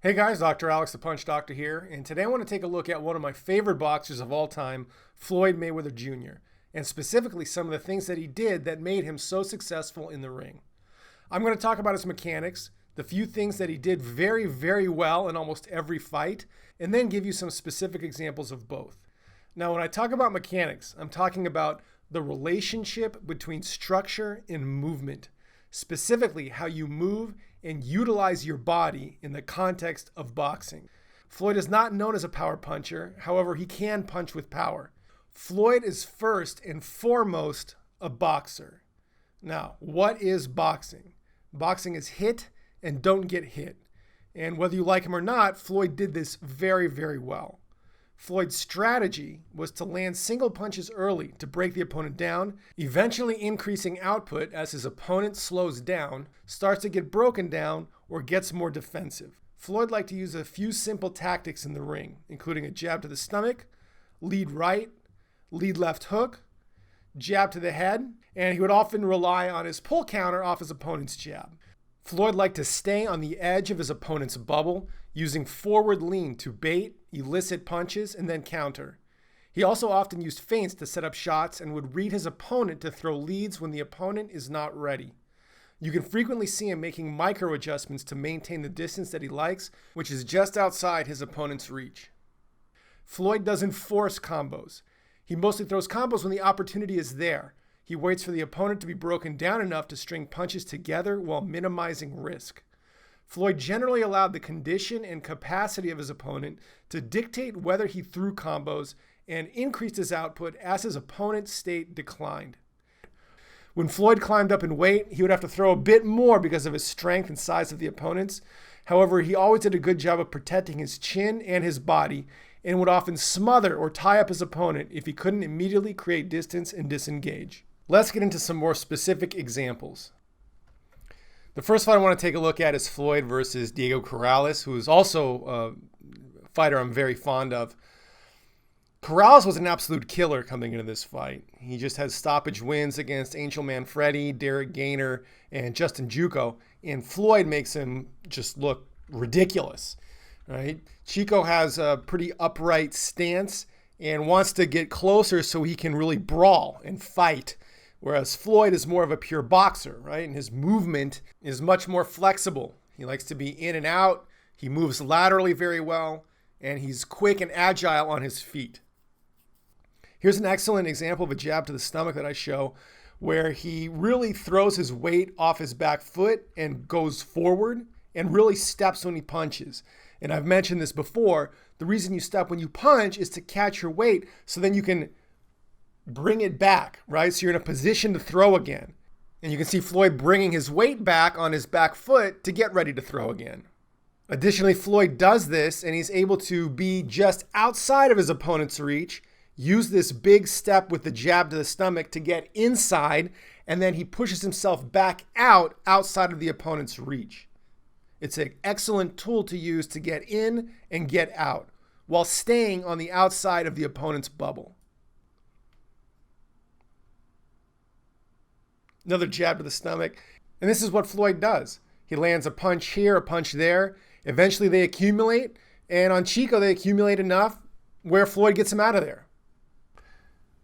Hey guys, Dr. Alex the Punch Doctor here, and today I want to take a look at one of my favorite boxers of all time, Floyd Mayweather Jr., and specifically some of the things that he did that made him so successful in the ring. I'm going to talk about his mechanics, the few things that he did very, very well in almost every fight, and then give you some specific examples of both. Now, when I talk about mechanics, I'm talking about the relationship between structure and movement, specifically how you move and utilize your body in the context of boxing. Floyd is not known as a power puncher, however, he can punch with power. Floyd is first and foremost a boxer. Now, what is boxing? Boxing is hit and don't get hit. And whether you like him or not, Floyd did this very, very well. Floyd's strategy was to land single punches early to break the opponent down, eventually increasing output as his opponent slows down, starts to get broken down, or gets more defensive. Floyd liked to use a few simple tactics in the ring, including a jab to the stomach, lead right, lead left hook, jab to the head, and he would often rely on his pull counter off his opponent's jab. Floyd liked to stay on the edge of his opponent's bubble, using forward lean to bait, elicit punches, and then counter. He also often used feints to set up shots and would read his opponent to throw leads when the opponent is not ready. You can frequently see him making micro adjustments to maintain the distance that he likes, which is just outside his opponent's reach. Floyd doesn't force combos. He mostly throws combos when the opportunity is there. He waits for the opponent to be broken down enough to string punches together while minimizing risk. Floyd generally allowed the condition and capacity of his opponent to dictate whether he threw combos and increased his output as his opponent's state declined. When Floyd climbed up in weight, he would have to throw a bit more because of his strength and size of the opponents. However, he always did a good job of protecting his chin and his body and would often smother or tie up his opponent if he couldn't immediately create distance and disengage. Let's get into some more specific examples. The first fight I want to take a look at is Floyd versus Diego Corrales, who is also a fighter I'm very fond of. Corrales was an absolute killer coming into this fight. He just has stoppage wins against Angel Manfredi, Derek Gainer, and Justin Chico, and Floyd makes him just look ridiculous. Right? Chico has a pretty upright stance and wants to get closer so he can really brawl and fight. Whereas Floyd is more of a pure boxer, right? And his movement is much more flexible. He likes to be in and out. He moves laterally very well, and he's quick and agile on his feet. Here's an excellent example of a jab to the stomach that I show, where he really throws his weight off his back foot and goes forward and really steps when he punches. And I've mentioned this before. The reason you step when you punch is to catch your weight so then you can bring it back, right? So you're in a position to throw again. And you can see Floyd bringing his weight back on his back foot to get ready to throw again. Additionally, Floyd does this and he's able to be just outside of his opponent's reach, use this big step with the jab to the stomach to get inside, and then he pushes himself back out outside of the opponent's reach. It's an excellent tool to use to get in and get out while staying on the outside of the opponent's bubble. Another jab to the stomach. And this is what Floyd does. He lands a punch here, a punch there. Eventually they accumulate. And on Chico, they accumulate enough where Floyd gets him out of there.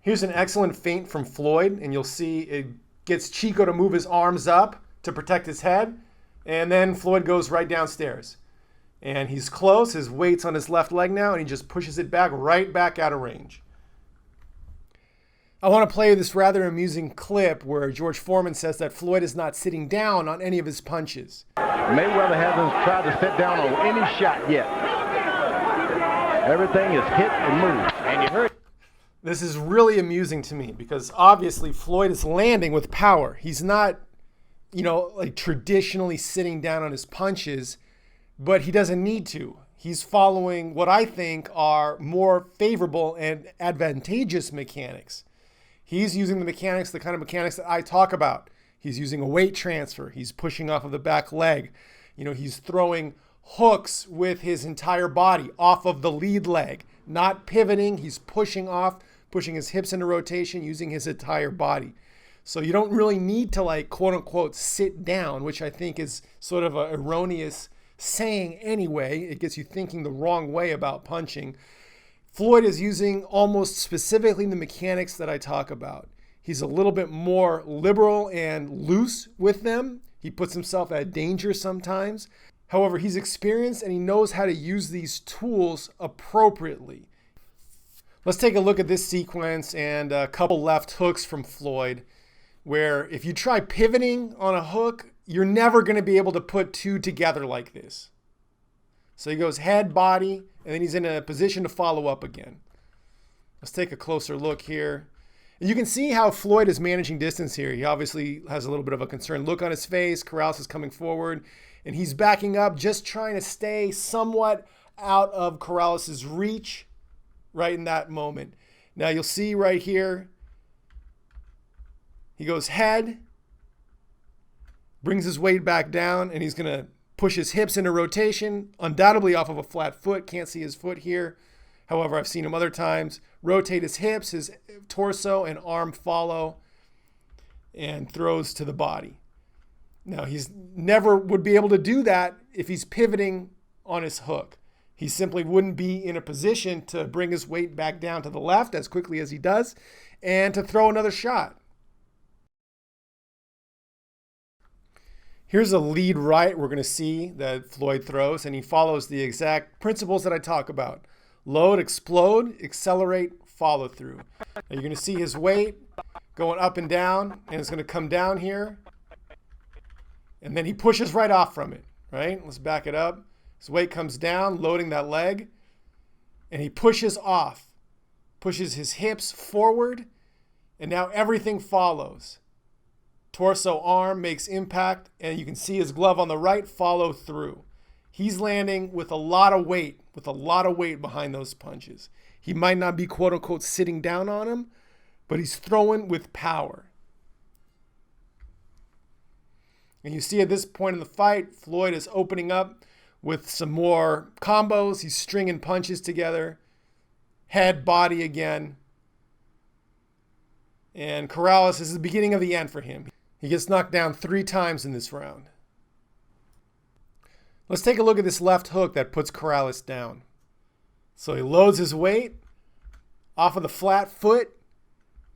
Here's an excellent feint from Floyd. And you'll see it gets Chico to move his arms up to protect his head. And then Floyd goes right downstairs. And he's close. His weight's on his left leg now. And he just pushes it back, right back out of range. I want to play this rather amusing clip where George Foreman says that Floyd is not sitting down on any of his punches. Mayweather hasn't tried to sit down on any shot yet. Everything is hit and moved. And you heard. This is really amusing to me because obviously Floyd is landing with power. He's not, like traditionally sitting down on his punches, but he doesn't need to. He's following what I think are more favorable and advantageous mechanics. He's using the kind of mechanics that I talk about. He's using a weight transfer. He's pushing off of the back leg. He's throwing hooks with his entire body off of the lead leg, not pivoting. He's pushing off, pushing his hips into rotation, using his entire body. So you don't really need to, like, quote unquote, sit down, which I think is sort of an erroneous saying anyway. It gets you thinking the wrong way about punching. Floyd is using almost specifically the mechanics that I talk about. He's a little bit more liberal and loose with them. He puts himself at danger sometimes. However, he's experienced and he knows how to use these tools appropriately. Let's take a look at this sequence and a couple left hooks from Floyd, where if you try pivoting on a hook, you're never going to be able to put two together like this. So he goes head, body, and then he's in a position to follow up again. Let's take a closer look here. And you can see how Floyd is managing distance here. He obviously has a little bit of a concerned look on his face. Corrales is coming forward, and he's backing up, just trying to stay somewhat out of Corrales' reach right in that moment. Now you'll see right here, he goes head, brings his weight back down, and he's going to push his hips into rotation, undoubtedly off of a flat foot. Can't see his foot here. However, I've seen him other times. Rotate his hips, his torso and arm follow, and throws to the body. Now, he's never would be able to do that if he's pivoting on his hook. He simply wouldn't be in a position to bring his weight back down to the left as quickly as he does and to throw another shot. Here's a lead right we're going to see that Floyd throws, and he follows the exact principles that I talk about. Load, explode, accelerate, follow through. Now you're going to see his weight going up and down, and it's going to come down here. And then he pushes right off from it, right? Let's back it up. His weight comes down, loading that leg, and he pushes off, pushes his hips forward, and now everything follows. Torso, arm makes impact, and you can see his glove on the right follow through. He's landing with a lot of weight behind those punches. He might not be quote unquote sitting down on him, but he's throwing with power. And you see at this point in the fight, Floyd is opening up with some more combos. He's stringing punches together, head, body again. And Corrales is the beginning of the end for him. He gets knocked down 3 times in this round. Let's take a look at this left hook that puts Corrales down. So he loads his weight off of the flat foot,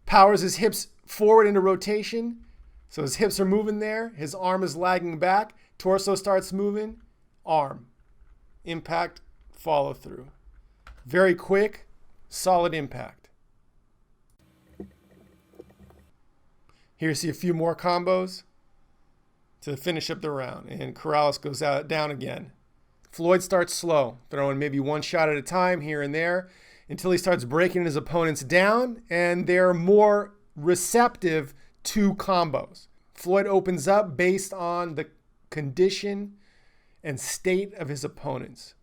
powers his hips forward into rotation. So his hips are moving there. His arm is lagging back. Torso starts moving. Arm. Impact. Follow through. Very quick, solid impact. Here you see a few more combos to finish up the round. And Corrales goes down again. Floyd starts slow, throwing maybe one shot at a time here and there until he starts breaking his opponents down, and they're more receptive to combos. Floyd opens up based on the condition and state of his opponents.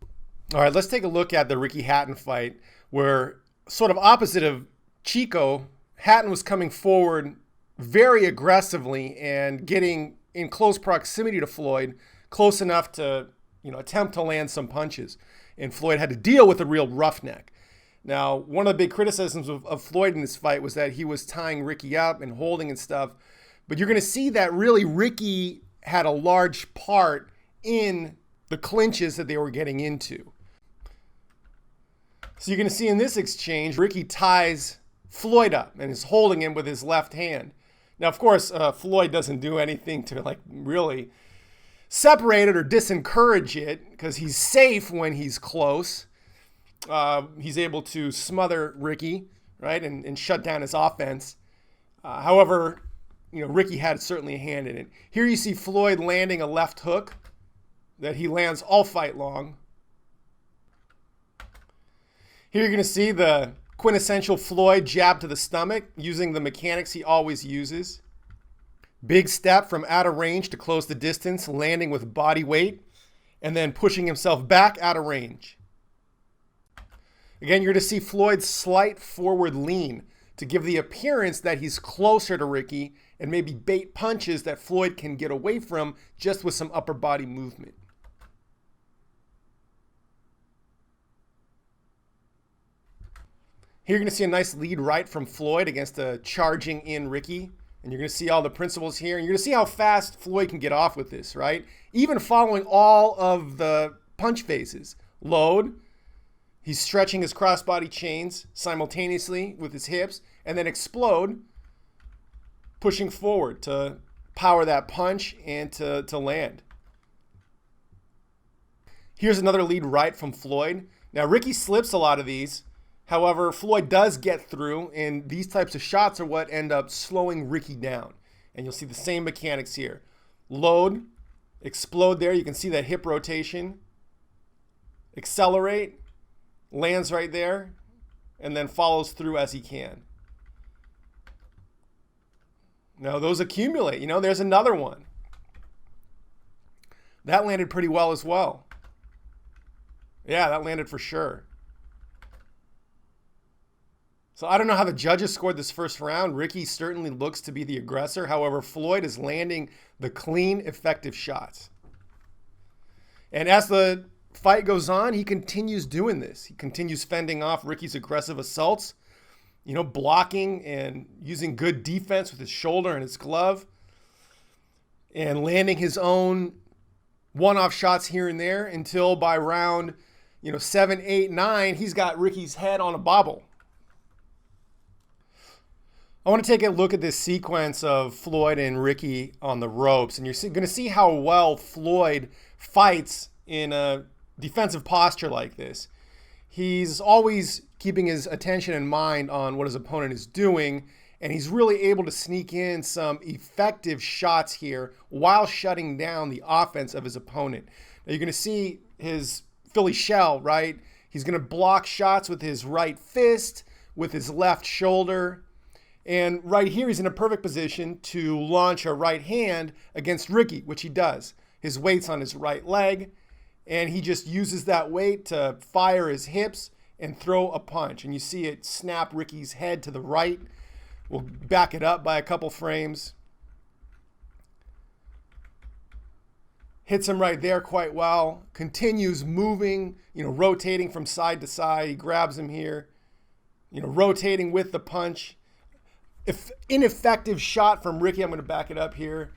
All right, let's take a look at the Ricky Hatton fight, where sort of opposite of Chico, Hatton was coming forward very aggressively and getting in close proximity to Floyd, close enough to, attempt to land some punches. And Floyd had to deal with a real roughneck. Now, one of the big criticisms of Floyd in this fight was that he was tying Ricky up and holding and stuff. But you're going to see that really Ricky had a large part in the clinches that they were getting into. So you're going to see in this exchange, Ricky ties Floyd up and is holding him with his left hand. Now, of course, Floyd doesn't do anything to really separate it or disencourage it because he's safe when he's close. He's able to smother Ricky, right, and shut down his offense. However, Ricky had certainly a hand in it. Here you see Floyd landing a left hook that he lands all fight long. Here you're going to see the quintessential Floyd jab to the stomach using the mechanics he always uses. Big step from out of range to close the distance, landing with body weight, and then pushing himself back out of range. Again, you're going to see Floyd's slight forward lean to give the appearance that he's closer to Ricky and maybe bait punches that Floyd can get away from just with some upper body movement. Here you're going to see a nice lead right from Floyd against a charging in Ricky. And you're going to see all the principles here. And you're going to see how fast Floyd can get off with this, right? Even following all of the punch phases. Load. He's stretching his crossbody chains simultaneously with his hips. And then explode, pushing forward to power that punch and to land. Here's another lead right from Floyd. Now, Ricky slips a lot of these. However, Floyd does get through, and these types of shots are what end up slowing Ricky down. And you'll see the same mechanics here. Load, explode there. You can see that hip rotation. Accelerate, lands right there, and then follows through as he can. Now, those accumulate. You know, there's another one. That landed pretty well as well. Yeah, that landed for sure. So I don't know how the judges scored this first round. Ricky certainly looks to be the aggressor. However, Floyd is landing the clean, effective shots. And as the fight goes on, he continues doing this. He continues fending off Ricky's aggressive assaults, you know, blocking and using good defense with his shoulder and his glove, and landing his own one-off shots here and there until by round, 7, 8, 9, he's got Ricky's head on a bobble. I want to take a look at this sequence of Floyd and Ricky on the ropes, and you're going to see how well Floyd fights in a defensive posture like this. He's always keeping his attention and mind on what his opponent is doing, and he's really able to sneak in some effective shots here while shutting down the offense of his opponent. Now you're going to see his Philly shell, right? He's going to block shots with his right fist, with his left shoulder. And right here, he's in a perfect position to launch a right hand against Ricky, which he does. His weight's on his right leg, and he just uses that weight to fire his hips and throw a punch. And you see it snap Ricky's head to the right. We'll back it up by a couple frames. Hits him right there quite well. Continues moving, rotating from side to side. He grabs him here, rotating with the punch. If ineffective shot from Ricky, I'm going to back it up here.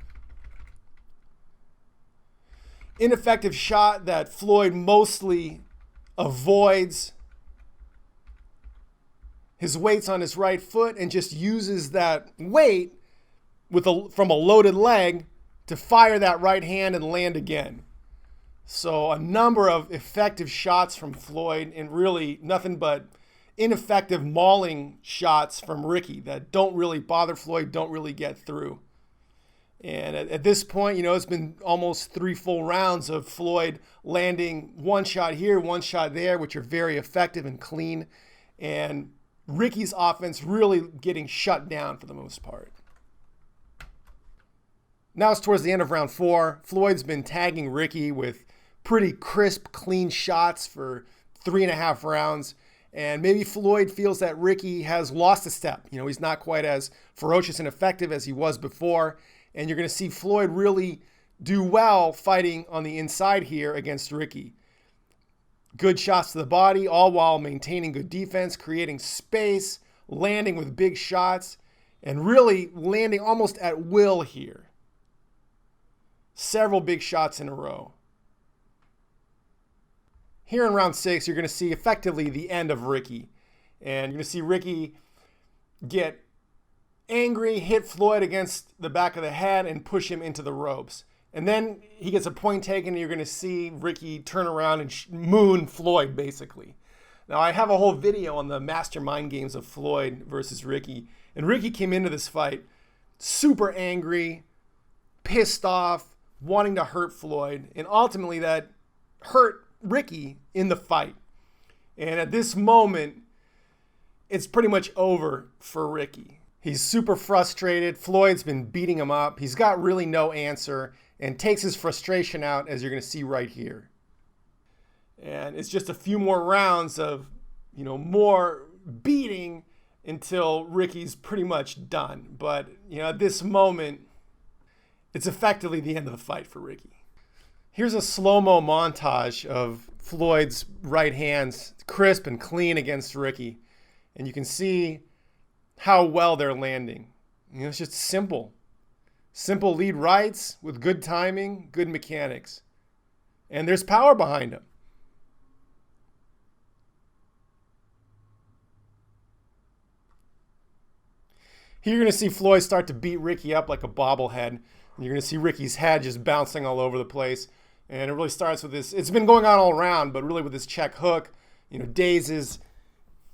Ineffective shot that Floyd mostly avoids. His weight's on his right foot and just uses that weight from a loaded leg to fire that right hand and land again. So a number of effective shots from Floyd and really nothing but ineffective mauling shots from Ricky that don't really bother Floyd, don't really get through. And at this point, it's been almost 3 full rounds of Floyd landing one shot here, one shot there, which are very effective and clean. And Ricky's offense really getting shut down for the most part. Now it's towards the end of round 4. Floyd's been tagging Ricky with pretty crisp, clean shots for 3.5 rounds. And maybe Floyd feels that Ricky has lost a step. He's not quite as ferocious and effective as he was before. And you're going to see Floyd really do well fighting on the inside here against Ricky. Good shots to the body, all while maintaining good defense, creating space, landing with big shots, and really landing almost at will here. Several big shots in a row. Here in round 6, you're going to see effectively the end of Ricky. And you're going to see Ricky get angry, hit Floyd against the back of the head, and push him into the ropes. And then he gets a point taken, and you're going to see Ricky turn around and moon Floyd, basically. Now, I have a whole video on the mastermind games of Floyd versus Ricky. And Ricky came into this fight super angry, pissed off, wanting to hurt Floyd. And ultimately, that hurt Ricky in the fight. And at this moment, it's pretty much over for Ricky. He's super frustrated. Floyd's been beating him up. He's got really no answer and takes his frustration out, as you're going to see right here. And it's just a few more rounds of, more beating until Ricky's pretty much done. But, at this moment, it's effectively the end of the fight for Ricky. Here's a slow-mo montage of Floyd's right hands, crisp and clean against Ricky. And you can see how well they're landing. It's just simple. Simple lead rights with good timing, good mechanics. And there's power behind him. Here you're going to see Floyd start to beat Ricky up like a bobblehead. And you're going to see Ricky's head just bouncing all over the place. And it really starts with this. It's been going on all around, but really with this check hook, dazes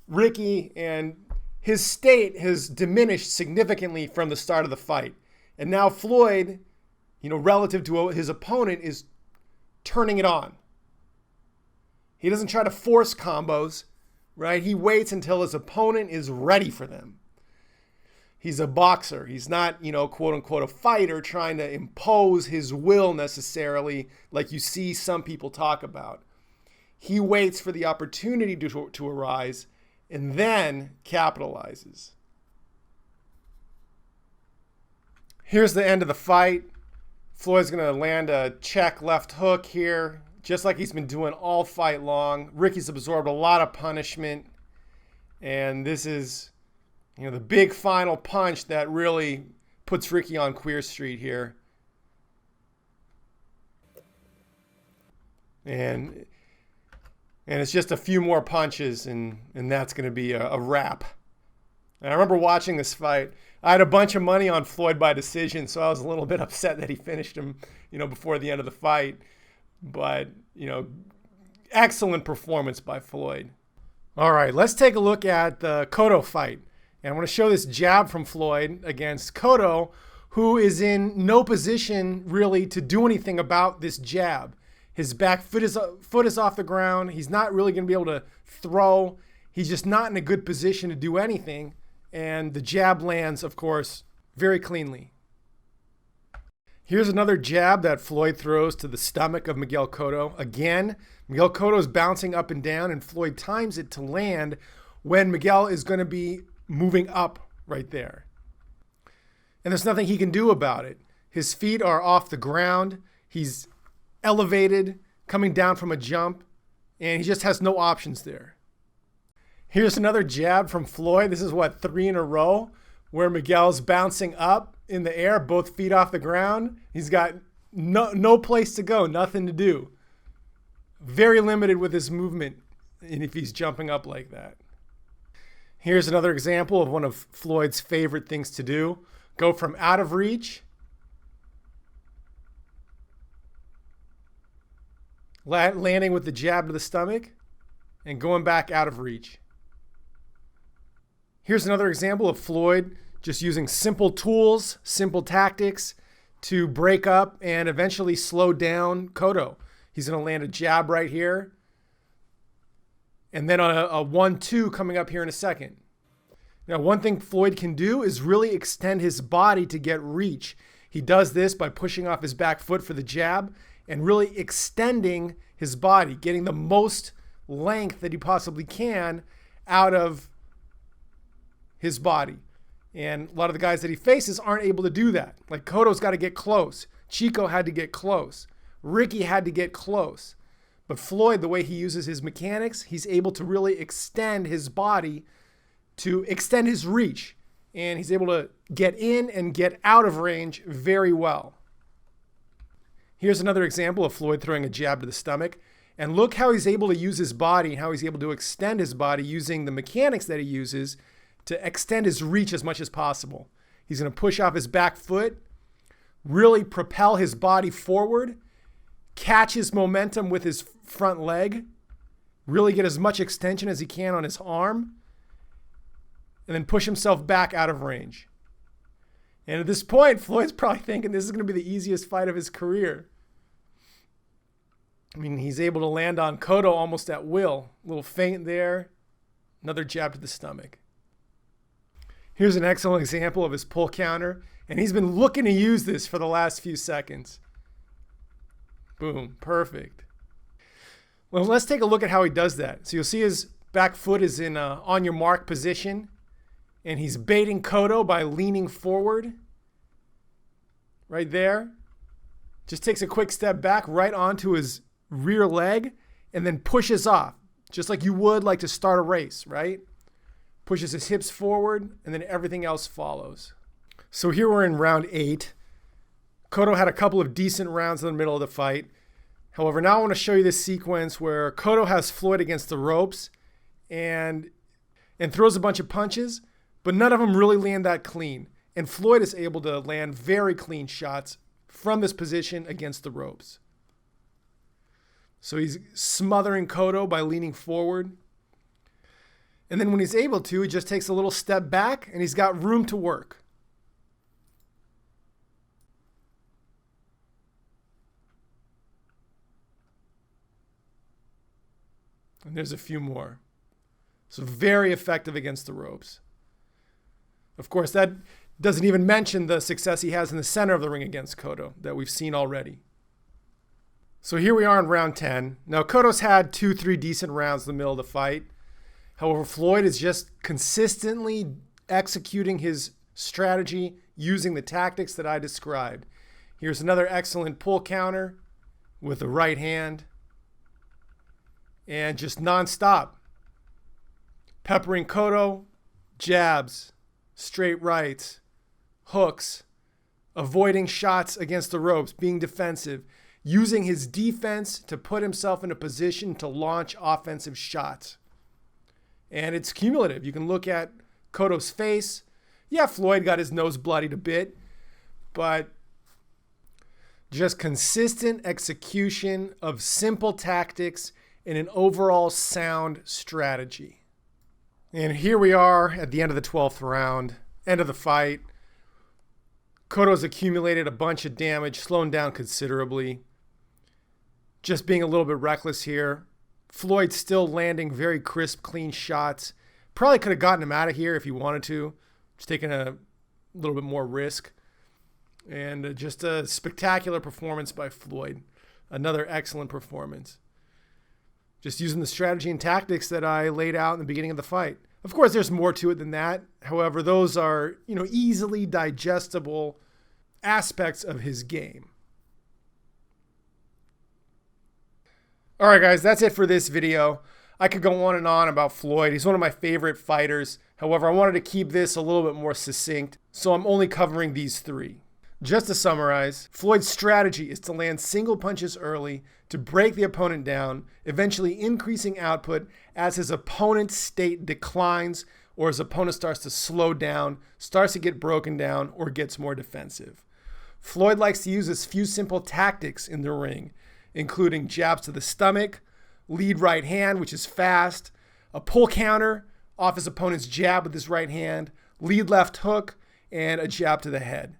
Ricky, and his state has diminished significantly from the start of the fight. And now Floyd, relative to his opponent, is turning it on. He doesn't try to force combos, right? He waits until his opponent is ready for them. He's a boxer. He's not, quote unquote, a fighter trying to impose his will necessarily like you see some people talk about. He waits for the opportunity to arise and then capitalizes. Here's the end of the fight. Floyd's going to land a check left hook here, just like he's been doing all fight long. Ricky's absorbed a lot of punishment, and this is the big final punch that really puts Ricky on Queer Street here. And it's just a few more punches, and that's going to be a wrap. And I remember watching this fight. I had a bunch of money on Floyd by decision, so I was a little bit upset that he finished him, before the end of the fight. But, excellent performance by Floyd. All right, let's take a look at the Cotto fight. And I want to show this jab from Floyd against Cotto, who is in no position really to do anything about this jab. His back foot is off the ground. He's not really going to be able to throw. He's just not in a good position to do anything. And the jab lands, of course, very cleanly. Here's another jab that Floyd throws to the stomach of Miguel Cotto. Again, Miguel Cotto is bouncing up and down, and Floyd times it to land when Miguel is going to be moving up right there. And there's nothing he can do about it. His feet are off the ground. He's elevated, coming down from a jump, and he just has no options there. Here's another jab from Floyd. This is 3 in a row, where Miguel's bouncing up in the air, both feet off the ground. He's got no place to go, nothing to do. Very limited with his movement, and if he's jumping up like that. Here's another example of one of Floyd's favorite things to do. Go from out of reach, landing with the jab to the stomach, and going back out of reach. Here's another example of Floyd just using simple tools, simple tactics to break up and eventually slow down Cotto. He's going to land a jab right here, and then a 1-2 coming up here in a second. Now, one thing Floyd can do is really extend his body to get reach. He does this by pushing off his back foot for the jab and really extending his body, getting the most length that he possibly can out of his body. And a lot of the guys that he faces aren't able to do that. Like Cotto's got to get close. Chico had to get close. Ricky had to get close. But Floyd, the way he uses his mechanics, he's able to really extend his body to extend his reach. And he's able to get in and get out of range very well. Here's another example of Floyd throwing a jab to the stomach. And look how he's able to use his body and how he's able to extend his body using the mechanics that he uses to extend his reach as much as possible. He's going to push off his back foot, really propel his body forward, catch his momentum with his front leg, really get as much extension as he can on his arm, and then push himself back out of range. And at this point, Floyd's probably thinking this is going to be the easiest fight of his career. I mean, he's able to land on Cotto almost at will. A little feint there, another jab to the stomach. Here's an excellent example of his pull counter, and he's been looking to use this for the last few seconds. Boom, perfect. Well, let's take a look at how he does that. So you'll see his back foot is in a on your mark position, and he's baiting Cotto by leaning forward. Right there. Just takes a quick step back right onto his rear leg, and then pushes off, just like you would like to start a race, right? Pushes his hips forward, and then everything else follows. So here we're in round 8. Cotto had a couple of decent rounds in the middle of the fight. However, now I want to show you this sequence where Cotto has Floyd against the ropes and throws a bunch of punches, but none of them really land that clean. And Floyd is able to land very clean shots from this position against the ropes. So he's smothering Cotto by leaning forward. And then when he's able to, he just takes a little step back and he's got room to work. And there's a few more. So very effective against the ropes. Of course, that doesn't even mention the success he has in the center of the ring against Cotto that we've seen already. So here we are in round 10. Now, Cotto's had 2-3 decent rounds in the middle of the fight. However, Floyd is just consistently executing his strategy using the tactics that I described. Here's another excellent pull counter with the right hand. And just nonstop. Peppering Cotto, jabs, straight rights, hooks, avoiding shots against the ropes, being defensive, using his defense to put himself in a position to launch offensive shots. And it's cumulative. You can look at Cotto's face. Yeah, Floyd got his nose bloodied a bit, but just consistent execution of simple tactics and an overall sound strategy. And here we are at the end of the 12th round, end of the fight. Cotto's accumulated a bunch of damage, slowing down considerably. Just being a little bit reckless here. Floyd still landing very crisp, clean shots. Probably could have gotten him out of here if he wanted to. Just taking a little bit more risk. And just a spectacular performance by Floyd. Another excellent performance. Just using the strategy and tactics that I laid out in the beginning of the fight. Of course, there's more to it than that. However, those are, easily digestible aspects of his game. All right, guys, that's it for this video. I could go on and on about Floyd. He's one of my favorite fighters. However, I wanted to keep this a little bit more succinct, so I'm only covering these 3. Just to summarize, Floyd's strategy is to land single punches early to break the opponent down, eventually increasing output as his opponent's state declines or his opponent starts to slow down, starts to get broken down, or gets more defensive. Floyd likes to use his few simple tactics in the ring, including jabs to the stomach, lead right hand, which is fast, a pull counter off his opponent's jab with his right hand, lead left hook, and a jab to the head.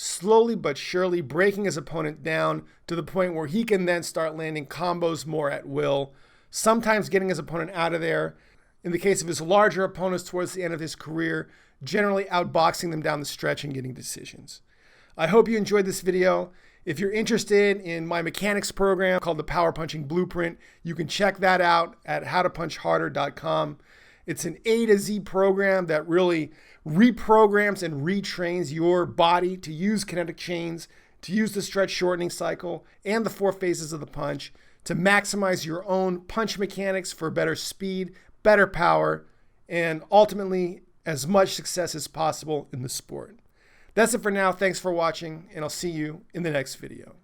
Slowly but surely breaking his opponent down to the point where he can then start landing combos more at will, sometimes getting his opponent out of there. In the case of his larger opponents towards the end of his career, generally outboxing them down the stretch and getting decisions. I hope you enjoyed this video. If you're interested in my mechanics program called the Power Punching Blueprint, you can check that out at howtopunchharder.com. It's an A to Z program that really reprograms and retrains your body to use kinetic chains, to use the stretch shortening cycle and the 4 phases of the punch to maximize your own punch mechanics for better speed, better power, and ultimately as much success as possible in the sport. That's it for now. Thanks for watching, and I'll see you in the next video.